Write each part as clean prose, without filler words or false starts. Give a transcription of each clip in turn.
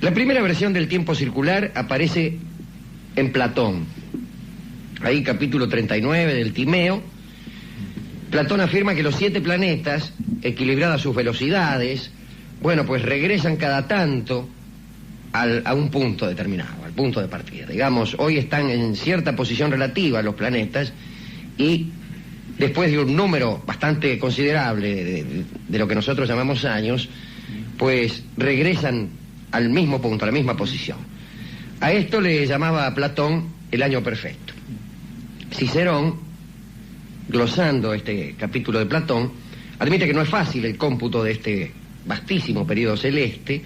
La primera versión del tiempo circular aparece en Platón. Ahí capítulo 39 del Timeo. Platón afirma que los 7 planetas, equilibradas sus velocidades, bueno, pues regresan cada tanto a un punto determinado, al punto de partida. Digamos, hoy están en cierta posición relativa los planetas y después de un número bastante considerable de lo que nosotros llamamos años, pues regresan al mismo punto, a la misma posición. A esto le llamaba a Platón el año perfecto. Cicerón, glosando este capítulo de Platón, admite que no es fácil el cómputo de este vastísimo periodo celeste,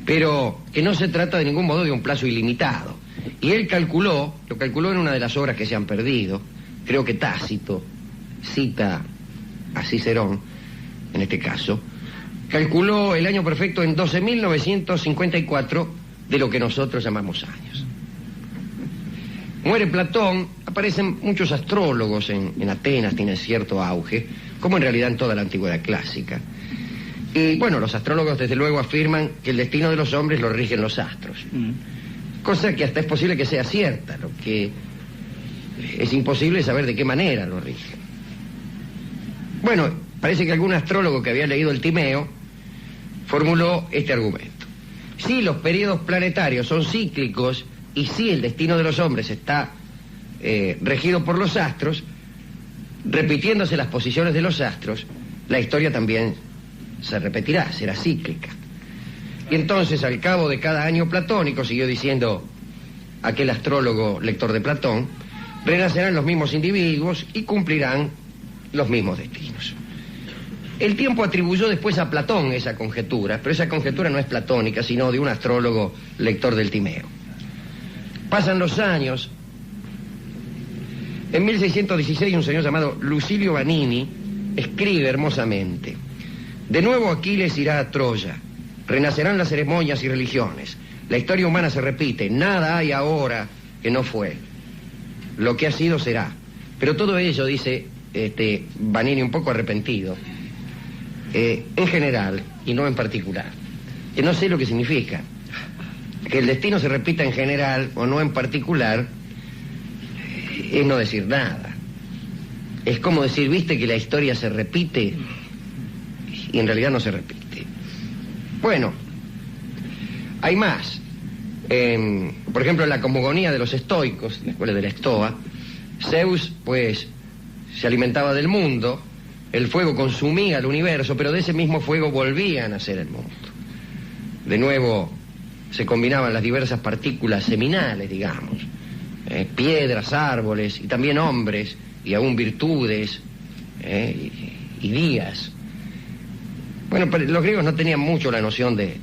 pero que no se trata de ningún modo de un plazo ilimitado. Y él lo calculó en una de las obras que se han perdido. Creo que Tácito cita a Cicerón, en este caso. Calculó el año perfecto en 12.954 de lo que nosotros llamamos años. Muere Platón, aparecen muchos astrólogos en Atenas, tienen cierto auge, como en realidad en toda la antigüedad clásica. Y bueno, los astrólogos desde luego afirman que el destino de los hombres lo rigen los astros. Cosa que hasta es posible que sea cierta, lo que es imposible saber de qué manera lo rigen. Bueno, parece que algún astrólogo que había leído el Timeo formuló este argumento. Si los periodos planetarios son cíclicos y si el destino de los hombres está regido por los astros, repitiéndose las posiciones de los astros, la historia también se repetirá, será cíclica. Y entonces, al cabo de cada año platónico, siguió diciendo aquel astrólogo lector de Platón, renacerán los mismos individuos y cumplirán los mismos destinos. El tiempo atribuyó después a Platón esa conjetura, pero esa conjetura no es platónica, sino de un astrólogo lector del Timeo. Pasan los años. En 1616 un señor llamado Lucilio Vanini escribe hermosamente: de nuevo Aquiles irá a Troya, renacerán las ceremonias y religiones, la historia humana se repite, nada hay ahora que no fue, lo que ha sido será. Pero todo ello, dice Vanini un poco arrepentido, en general y no en particular, que no sé lo que significa. Que el destino se repita en general o no en particular es no decir nada. Es como decir, viste que la historia se repite y en realidad no se repite. Bueno, hay más. Por ejemplo, en la cosmogonía de los estoicos, la escuela de la Estoa, Zeus, pues, se alimentaba del mundo, el fuego consumía el universo, pero de ese mismo fuego volvía a nacer el mundo. De nuevo se combinaban las diversas partículas seminales, digamos, piedras, árboles, y también hombres, y aún virtudes, y días. Bueno, pero los griegos no tenían mucho la noción de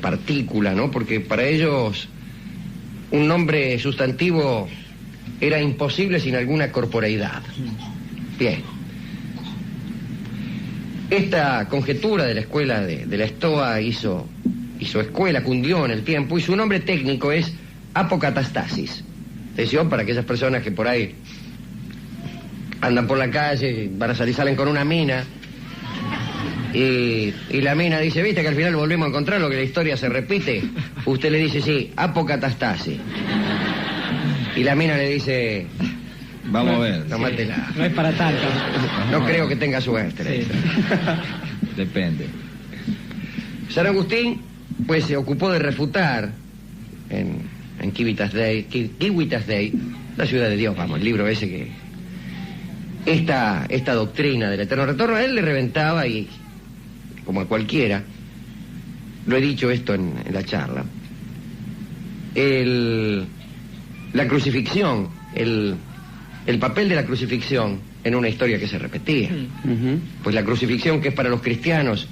partícula, ¿no? Porque para ellos un nombre sustantivo era imposible sin alguna corporeidad. Bien. Esta conjetura de la escuela de la Estoa hizo escuela, cundió en el tiempo, y su nombre técnico es apocatastasis. Atención para aquellas personas que por ahí andan por la calle, salen con una mina, y la mina dice, viste que al final volvemos a encontrar lo que la historia se repite. Usted le dice, sí, apocatastasis. Y la mina le dice, vamos a ver. Tómatela. No es para tanto. No creo que tenga suerte. Sí. Depende. San Agustín, pues, se ocupó de refutar en Civitas Dei, la ciudad de Dios, vamos, el libro ese que... Esta doctrina del eterno retorno, a él le reventaba, y como a cualquiera, lo he dicho esto en la charla, la crucifixión, el papel de la crucifixión en una historia que se repetía. Pues la crucifixión, que es para los cristianos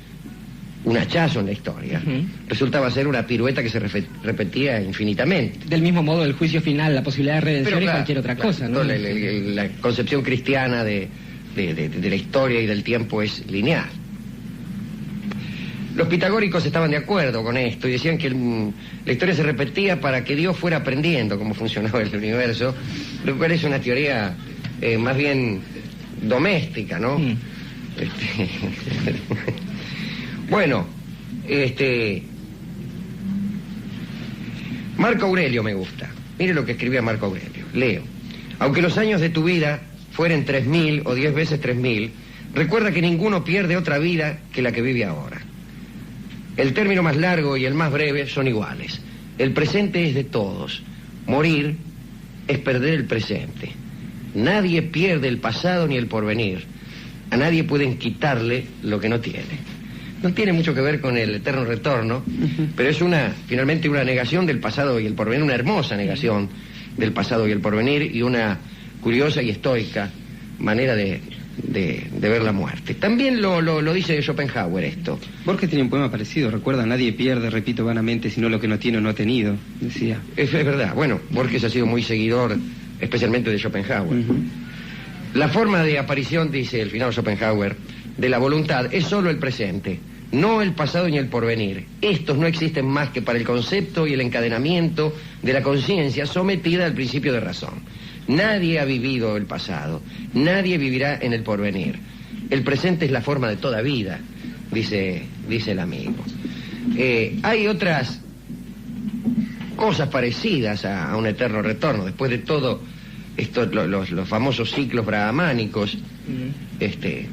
un hachazo en la historia, resultaba ser una pirueta que se repetía infinitamente. Del mismo modo, el juicio final, la posibilidad de redención y cualquier otra cosa, ¿no? La concepción cristiana de la historia y del tiempo es lineal. Los pitagóricos estaban de acuerdo con esto y decían que la historia se repetía para que Dios fuera aprendiendo cómo funcionaba el universo, lo cual es una teoría más bien doméstica, ¿no? Bueno, Marco Aurelio me gusta. Mire lo que escribía Marco Aurelio. Leo. Aunque los años de tu vida fueren 3000 o 10 veces 3000, recuerda que ninguno pierde otra vida que la que vive ahora. El término más largo y el más breve son iguales. El presente es de todos. Morir es perder el presente. Nadie pierde el pasado ni el porvenir. A nadie pueden quitarle lo que no tiene. No tiene mucho que ver con el eterno retorno, pero es finalmente una negación del pasado y el porvenir, una hermosa negación del pasado y el porvenir, y una curiosa y estoica manera de ver la muerte. También lo dice Schopenhauer esto. Borges tiene un poema parecido, recuerda, nadie pierde, repito vanamente, sino lo que no tiene o no ha tenido, decía. Es verdad, bueno, Borges ha sido muy seguidor, especialmente de Schopenhauer. La forma de aparición, dice el final Schopenhauer, de la voluntad es solo el presente, no el pasado ni el porvenir. Estos no existen más que para el concepto y el encadenamiento de la conciencia sometida al principio de razón. Nadie ha vivido el pasado, nadie vivirá en el porvenir. El presente es la forma de toda vida, dice el amigo. Hay otras cosas parecidas a un eterno retorno. Después de todo, los famosos ciclos brahmánicos,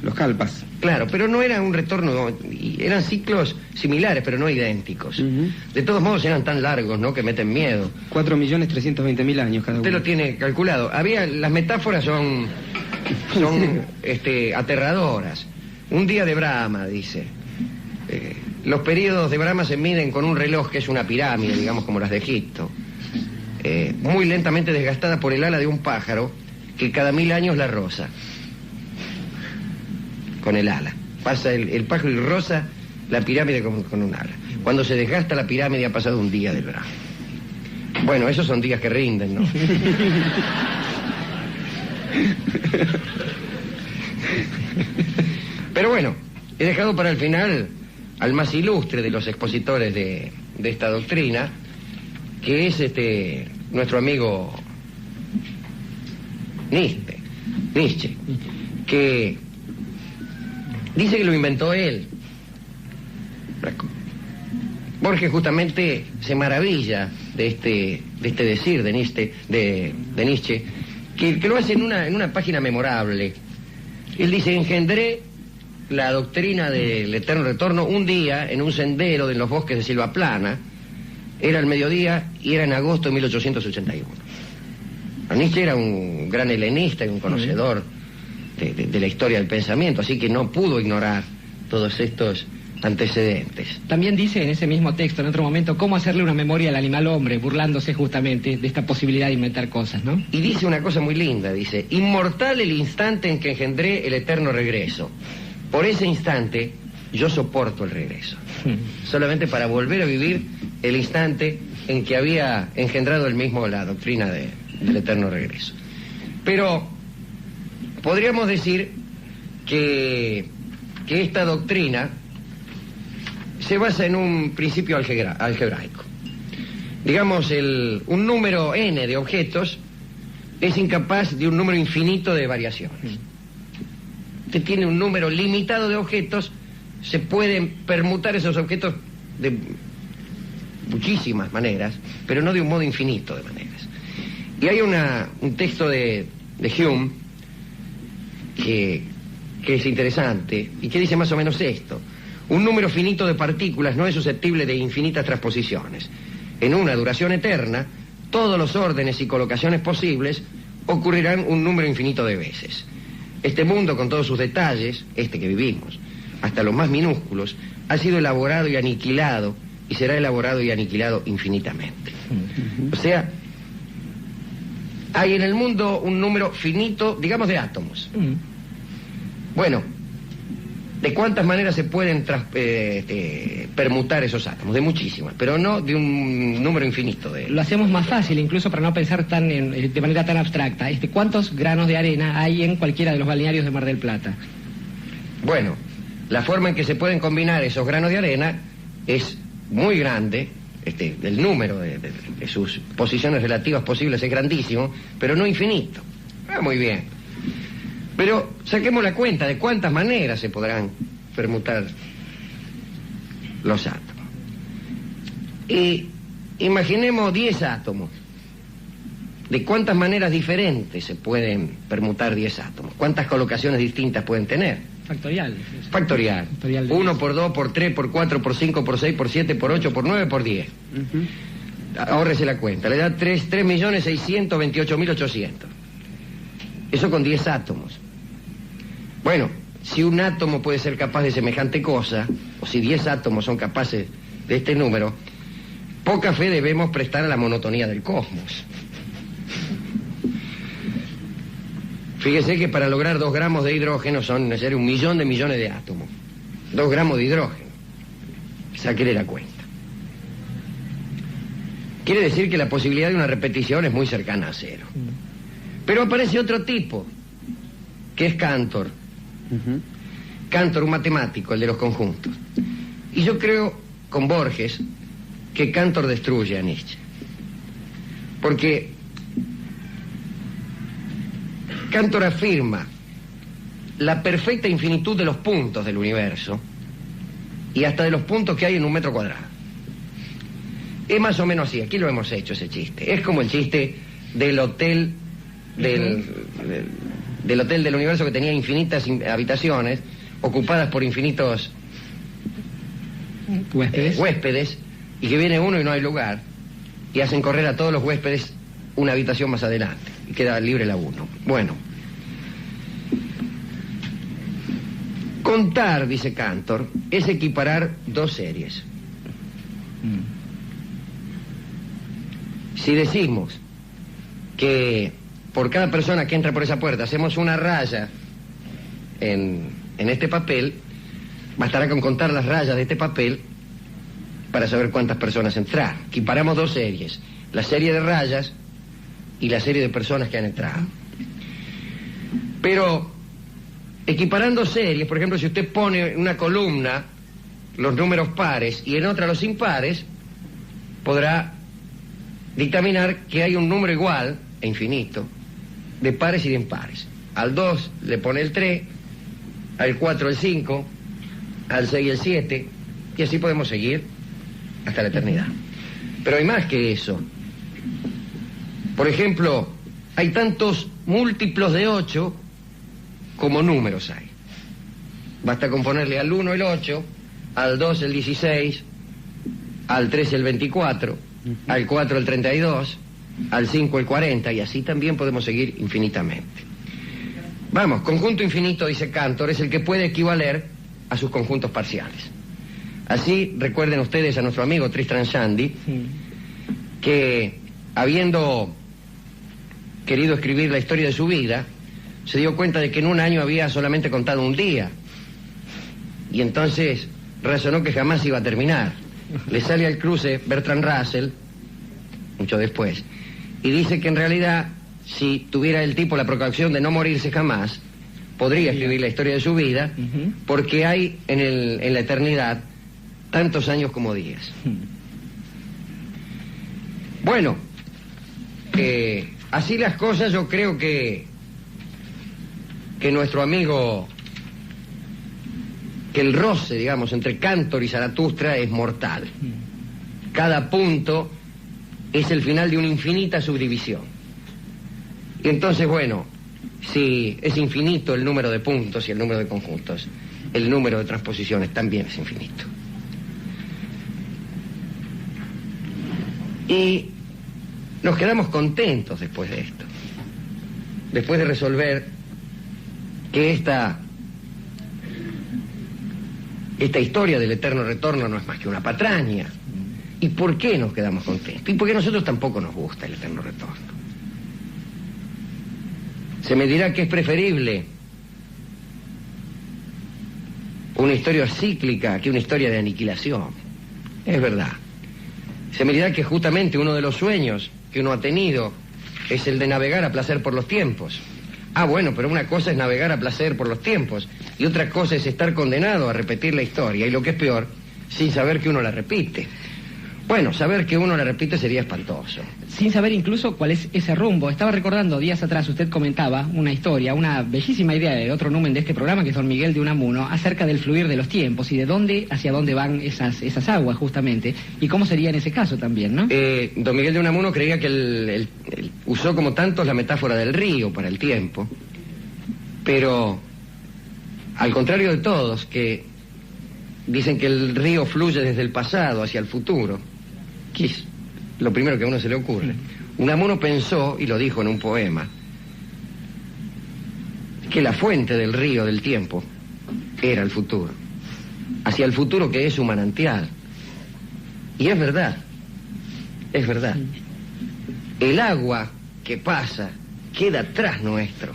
los kalpas. Claro, pero no era un retorno, eran ciclos similares, pero no idénticos. De todos modos eran tan largos, ¿no?, que meten miedo. 4.320.000 años cada uno. Usted lo tiene calculado. Las metáforas son aterradoras. Un día de Brahma, dice. Los periodos de Brahma se miden con un reloj que es una pirámide, digamos, como las de Egipto. Muy lentamente desgastada por el ala de un pájaro que cada 1000 años la roza. Con el ala. Pasa el pájaro y roza la pirámide con un ala. Cuando se desgasta la pirámide ha pasado un día del Brahma. Bueno, esos son días que rinden, ¿no? Pero bueno, he dejado para el final al más ilustre de los expositores de esta doctrina, que es nuestro amigo Nietzsche, que dice que lo inventó él. Borges justamente se maravilla de este decir de Nietzsche, que lo hace en una página memorable. Él dice: engendré la doctrina del eterno retorno un día en un sendero de los bosques de Silva Plana. Era el mediodía y era en agosto de 1881. Nietzsche era un gran helenista y un conocedor de la historia del pensamiento, así que no pudo ignorar todos estos antecedentes. También dice en ese mismo texto, en otro momento, cómo hacerle una memoria al animal hombre, burlándose justamente de esta posibilidad de inventar cosas, ¿no? Y dice una cosa muy linda, dice: inmortal el instante en que engendré el eterno regreso. Por ese instante yo soporto el regreso. Solamente para volver a vivir el instante en que había engendrado él mismo la doctrina del eterno regreso. Pero podríamos decir que esta doctrina se basa en un principio algebraico. Digamos, un número n de objetos es incapaz de un número infinito de variaciones. Usted tiene un número limitado de objetos, se pueden permutar esos objetos de muchísimas maneras, pero no de un modo infinito de maneras. Y hay un texto de Hume que es interesante y que dice más o menos esto: un número finito de partículas no es susceptible de infinitas transposiciones. En una duración eterna, todos los órdenes y colocaciones posibles ocurrirán un número infinito de veces. Este mundo, con todos sus detalles, que vivimos, hasta los más minúsculos, ha sido elaborado y aniquilado, y será elaborado y aniquilado infinitamente. O sea, hay en el mundo un número finito, digamos, de átomos. Bueno, ¿de cuántas maneras se pueden permutar esos átomos? De muchísimas, pero no de un número infinito. Lo hacemos más fácil, incluso para no pensar de manera tan abstracta. ¿Cuántos granos de arena hay en cualquiera de los balnearios de Mar del Plata? Bueno, la forma en que se pueden combinar esos granos de arena es muy grande. El número de sus posiciones relativas posibles es grandísimo, pero no infinito. Muy bien. Pero saquemos la cuenta de cuántas maneras se podrán permutar los átomos. Y Imaginemos 10 átomos. ¿De cuántas maneras diferentes se pueden permutar 10 átomos? ¿Cuántas colocaciones distintas pueden tener? Factorial. Factorial. Factorial de 1 10. por 2, por 3, por 4, por 5, por 6, por 7, por 8, por 9, por 10. Ahórrese la cuenta. Le da 3.628.800. Eso con 10 átomos. Bueno, si un átomo puede ser capaz de semejante cosa, o si 10 átomos son capaces de este número, poca fe debemos prestar a la monotonía del cosmos. Fíjese que para lograr 2 gramos de hidrógeno son necesarios 1 millón de millones de átomos. 2 gramos de hidrógeno. Sáquele la cuenta. Quiere decir que la posibilidad de una repetición es muy cercana a 0. Pero aparece otro tipo, que es Cantor. Cantor, un matemático, el de los conjuntos. Y yo creo, con Borges, que Cantor destruye a Nietzsche. Porque Cantor afirma la perfecta infinitud de los puntos del universo y hasta de los puntos que hay en un metro cuadrado. Es más o menos así, aquí lo hemos hecho ese chiste. Es como el chiste del hotel del hotel del universo que tenía infinitas habitaciones ocupadas por infinitos huéspedes y que viene uno y no hay lugar y hacen correr a todos los huéspedes una habitación más adelante y queda libre la uno. Bueno, contar, dice Cantor, es equiparar 2 series. Si decimos que por cada persona que entra por esa puerta hacemos una raya en este papel, bastará con contar las rayas de este papel para saber cuántas personas entraron. Equiparamos 2 series, la serie de rayas y la serie de personas que han entrado. Pero equiparando series, por ejemplo, si usted pone en una columna los números pares y en otra los impares, podrá dictaminar que hay un número igual e infinito de pares y de impares. Al 2 le pone el 3, al 4 el 5, al 6 el 7, y así podemos seguir hasta la eternidad. Pero hay más que eso. Por ejemplo, hay tantos múltiplos de 8 como números hay. Basta con ponerle al 1 el 8, al 2 el 16, al 3 el 24, al 4 el 32, al 5 el 40, y así también podemos seguir infinitamente. Vamos, conjunto infinito, dice Cantor, es el que puede equivaler a sus conjuntos parciales. Así, recuerden ustedes a nuestro amigo Tristram Shandy, que habiendo querido escribir la historia de su vida, se dio cuenta de que en un año había solamente contado un día, y entonces razonó que jamás iba a terminar. Le sale al cruce Bertrand Russell, mucho después, y dice que en realidad, si tuviera el tipo la precaución de no morirse jamás, podría escribir la historia de su vida, porque hay en la eternidad tantos años como días. Bueno, así las cosas, yo creo que nuestro amigo, que el roce, digamos, entre Cantor y Zaratustra es mortal. Cada punto es el final de una infinita subdivisión. Y entonces, bueno, si es infinito el número de puntos y el número de conjuntos, el número de transposiciones también es infinito. Y nos quedamos contentos después de esto, después de resolver que esta historia del eterno retorno no es más que una patraña. ¿Y por qué nos quedamos contentos? Y porque a nosotros tampoco nos gusta el eterno retorno. Se me dirá que es preferible una historia cíclica que una historia de aniquilación. Es verdad. Se me dirá que justamente uno de los sueños que uno ha tenido es el de navegar a placer por los tiempos. Ah, bueno, pero una cosa es navegar a placer por los tiempos y otra cosa es estar condenado a repetir la historia, y lo que es peor, sin saber que uno la repite. Bueno, saber que uno la repite sería espantoso. Sin saber incluso cuál es ese rumbo. Estaba recordando días atrás, usted comentaba una historia, una bellísima idea de otro numen de este programa, que es don Miguel de Unamuno, acerca del fluir de los tiempos y de dónde, hacia dónde van esas aguas justamente, y cómo sería en ese caso también, ¿no? Don Miguel de Unamuno creía que él usó como tantos la metáfora del río para el tiempo, pero al contrario de todos, que dicen que el río fluye desde el pasado hacia el futuro, que es lo primero que a uno se le ocurre. Unamuno pensó, y lo dijo en un poema, que la fuente del río del tiempo era el futuro, hacia el futuro que es su manantial. Y es verdad, es verdad. El agua que pasa queda atrás nuestro,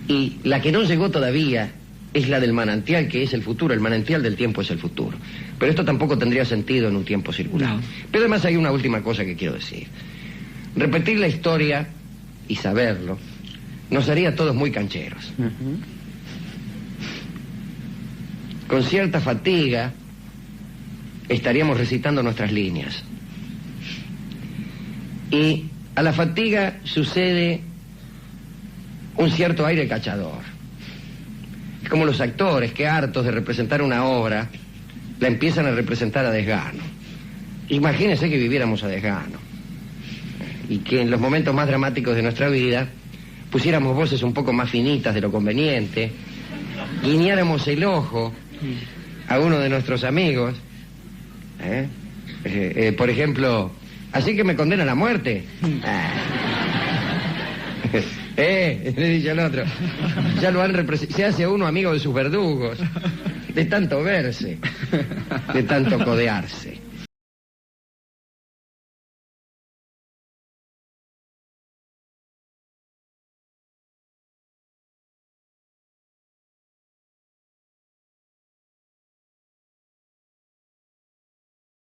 y la que no llegó todavía es la del manantial, que es el futuro. El manantial del tiempo es el futuro. Pero esto tampoco tendría sentido en un tiempo circular. No. Pero además hay una última cosa que quiero decir. Repetir la historia y saberlo nos haría a todos muy cancheros. Con cierta fatiga estaríamos recitando nuestras líneas. Y a la fatiga sucede un cierto aire cachador. Es como los actores que, hartos de representar una obra, la empiezan a representar a desgano. Imagínense que viviéramos a desgano y que en los momentos más dramáticos de nuestra vida pusiéramos voces un poco más finitas de lo conveniente, guiñáramos el ojo a uno de nuestros amigos, por ejemplo, así que me condenan a muerte. Le dice al otro, ya lo han se hace uno amigo de sus verdugos, de tanto verse, de tanto codearse.